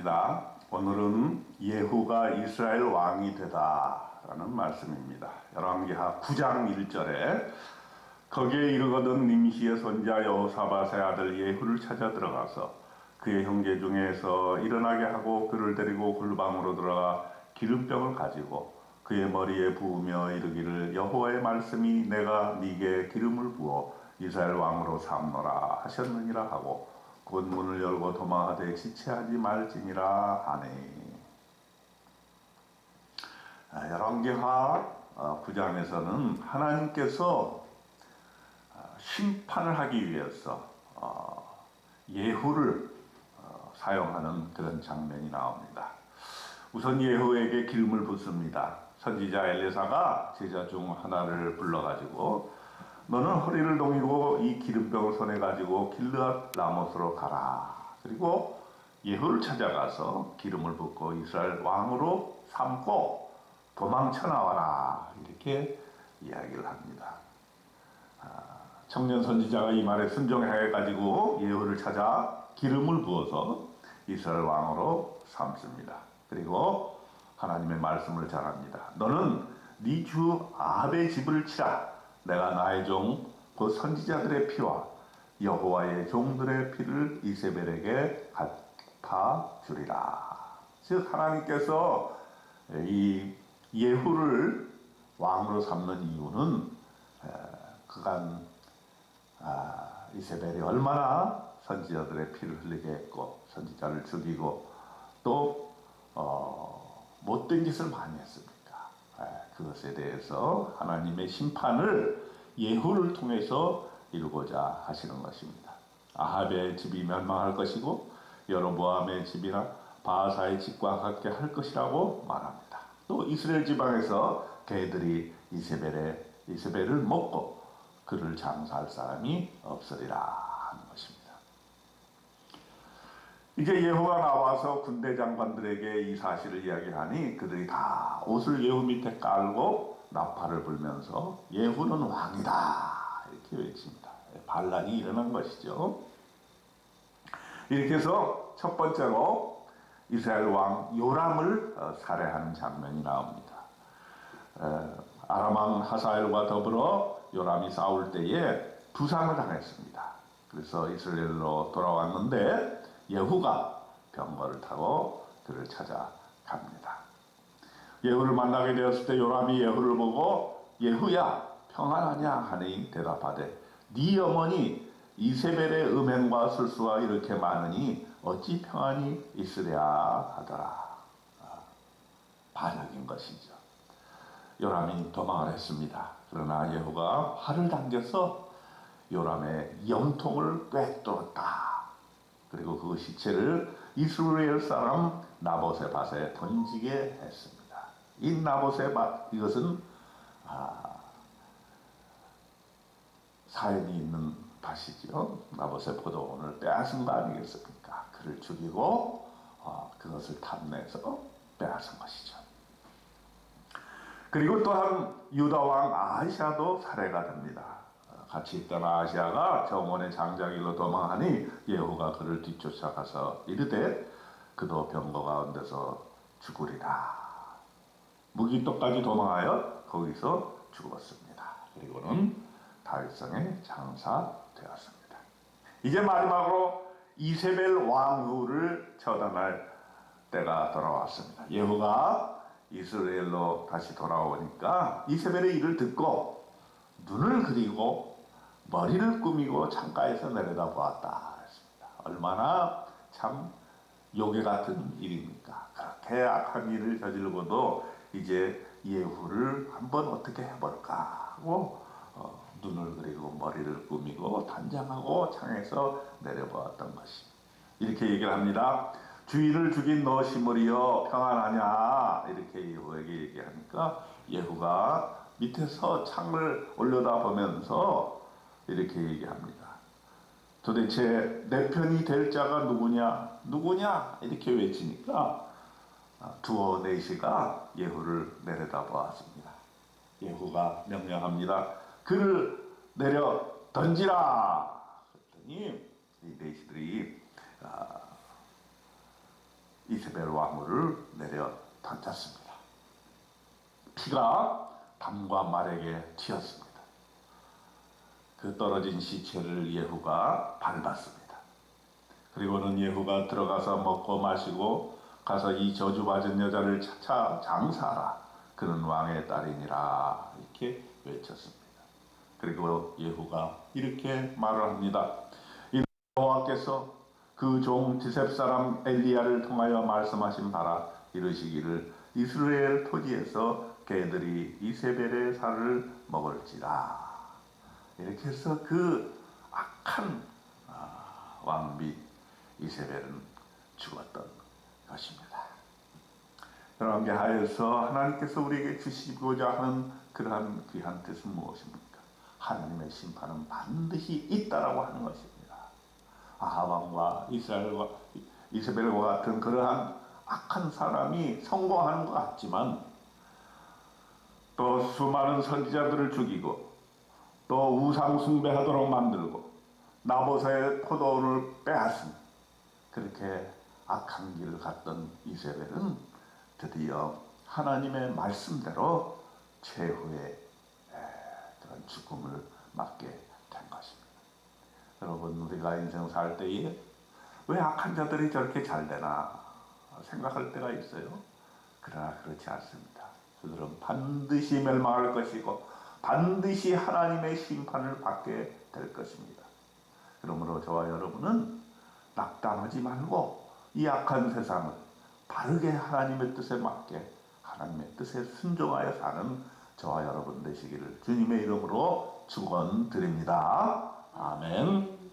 시간입니다. 오늘은 예후가 이스라엘 왕이 되다라는 말씀입니다. 열왕기하 9장 1절에 거기에 이르거든 nim시의 손자 여호사밧의 아들 예후를 찾아 들어가서 그의 형제 중에서 일어나게 하고 그를 데리고 골방으로 들어가 기름병을 가지고 그의 머리에 부으며 이르기를 여호와의 말씀이 내가 네게 기름을 부어 이스라엘 왕으로 삼노라 하셨느니라 하고 곧 문을 열고 도망하되 지체하지 말지니라 하네. 열왕기하 9장에서는 하나님께서 심판을 하기 위해서 예후를 사용하는 그런 장면이 나옵니다. 우선 예후에게 기름을 붓습니다. 선지자 엘리사가 제자 중 하나를 불러가지고 너는 허리를 동이고 이 기름병을 손에 가지고 길르앗 라못으로 가라. 그리고 예후를 찾아가서 기름을 붓고 이스라엘 왕으로 삼고 도망쳐 나와라. 이렇게 이야기를 합니다. 청년 선지자가 이 말에 순종해가지고 예후를 찾아 기름을 부어서 이스라엘 왕으로 삼습니다. 그리고 하나님의 말씀을 전합니다. 너는 네 주 아합의 집을 치라. 내가 나의 종 그 선지자들의 피와 여호와의 종들의 피를 이세벨에게 갚아 주리라. 즉 하나님께서 이 예후를 왕으로 삼는 이유는 그간 이세벨이 얼마나 선지자들의 피를 흘리게 했고 선지자를 죽이고 또 못된 짓을 많이 했습니까? 그것에 대해서 하나님의 심판을 예후를 통해서 이루고자 하시는 것입니다. 아합의 집이 멸망할 것이고 여로보암의 집이나 바하사의 집과 같게 할 것이라고 말합니다. 또 이스라엘 지방에서 개들이 이세벨을 먹고 그를 장사할 사람이 없으리라 하는 것입니다. 이제 예후가 나와서 군대 장관들에게 이 사실을 이야기하니 그들이 다 옷을 예후 밑에 깔고 나팔을 불면서 예후는 왕이다 이렇게 외칩니다. 반란이 일어난 것이죠. 이렇게 해서 첫 번째로 이스라엘 왕 요람을 살해하는 장면이 나옵니다. 아람 왕 하사엘과 더불어 요람이 싸울 때에 부상을 당했습니다. 그래서 이스라엘로 돌아왔는데 예후가 병거를 타고 그를 찾아갑니다. 예후를 만나게 되었을 때 요람이 예후를 보고 예후야 평안하냐 하니 대답하되 네 어머니 이세벨의 음행과 술수가 이렇게 많으니 어찌 평안이 있으랴 하더라. 반역인 것이죠. 요람이 도망을 했습니다. 그러나 예후가 활을 당겨서 요람의 영통을 꿰뚫었다. 그리고 그 시체를 이스라엘 사람 나봇의 밭에 던지게 했습니다. 이 나봇의 밭, 이것은 사연이 있는 밭이지요. 나봇의 포도원을 빼앗은 거 아니겠습니까? 그를 죽이고 그것을 탐내서 빼앗은 것이죠. 그리고 또한 유다 왕 아하시아도 살해가 됩니다. 같이 있던 아하시아가 정원의 장자길로 도망하니 예후가 그를 뒤쫓아가서 이르되 그도 병거 가운데서 죽으리라. 무기토까지 도망하여 거기서 죽었습니다. 그리고는 다윗성에 장사되었습니다. 이제 마지막으로 이세벨 왕후를 처단할 때가 돌아왔습니다. 예후가 이스라엘로 다시 돌아오니까 이세벨의 일을 듣고 눈을 그리고 머리를 꾸미고 창가에서 내려다보았다 했습니다. 얼마나 참 요괴 같은 일입니까? 그렇게 악한 일을 저지르고도 이제 예후를 한번 어떻게 해볼까 하고 눈을 그리고 머리를 꾸미고 단장하고 창에서 내려보았던 것입니다. 이렇게 얘기를 합니다. 주인을 죽인 너 시므리여 평안하냐 이렇게 예후에게 얘기하니까 예후가 밑에서 창을 올려다보면서 이렇게 얘기합니다. 도대체 내 편이 될 자가 누구냐 이렇게 외치니까 두어 넷이가 예후를 내려다보았습니다. 예후가 명령합니다. 그를 내려 던지라. 그랬더니 이 넷이들이 이세벨 왕후를 내려 던졌습니다. 피가 담과 말에게 튀었습니다. 그 떨어진 시체를 예후가 밟았습니다. 그리고는 예후가 들어가서 먹고 마시고 가서 이 저주받은 여자를 차차 장사하라. 그는 왕의 딸이니라. 이렇게 외쳤습니다. 그리고 예후가 이렇게 말을 합니다. 여호와께서 그 종 디셉 사람 엘리야를 통하여 말씀하신 바라 이르시기를 이스라엘 토지에서 개들이 이세벨의 살을 먹을지라. 이렇게 해서 그 악한 왕비 이세벨은 죽었던 것입니다. 그런 게 하여서 하나님께서 우리에게 주시고자 하는 그러한 귀한 뜻은 무엇입니까? 하나님의 심판은 반드시 있다라고 하는 것입니다. 아합 왕과 이세벨과 같은 그러한 악한 사람이 성공하는 것 같지만 또 수많은 선지자들을 죽이고 또 우상 숭배하도록 만들고 나봇의 포도를 빼앗은 그렇게 악한 길을 갔던 이세벨은 드디어 하나님의 말씀대로 최후의 그런 죽음을 맞게 된 것입니다. 여러분, 우리가 인생 살 때에 왜 악한 자들이 저렇게 잘 되나 생각할 때가 있어요. 그러나 그렇지 않습니다. 그들은 반드시 멸망할 것이고 반드시 하나님의 심판을 받게 될 것입니다. 그러므로 저와 여러분은 낙담하지 말고 이 악한 세상을 바르게 하나님의 뜻에 맞게 하나님의 뜻에 순종하여 사는 저와 여러분 되시기를 주님의 이름으로 축원드립니다. 아멘.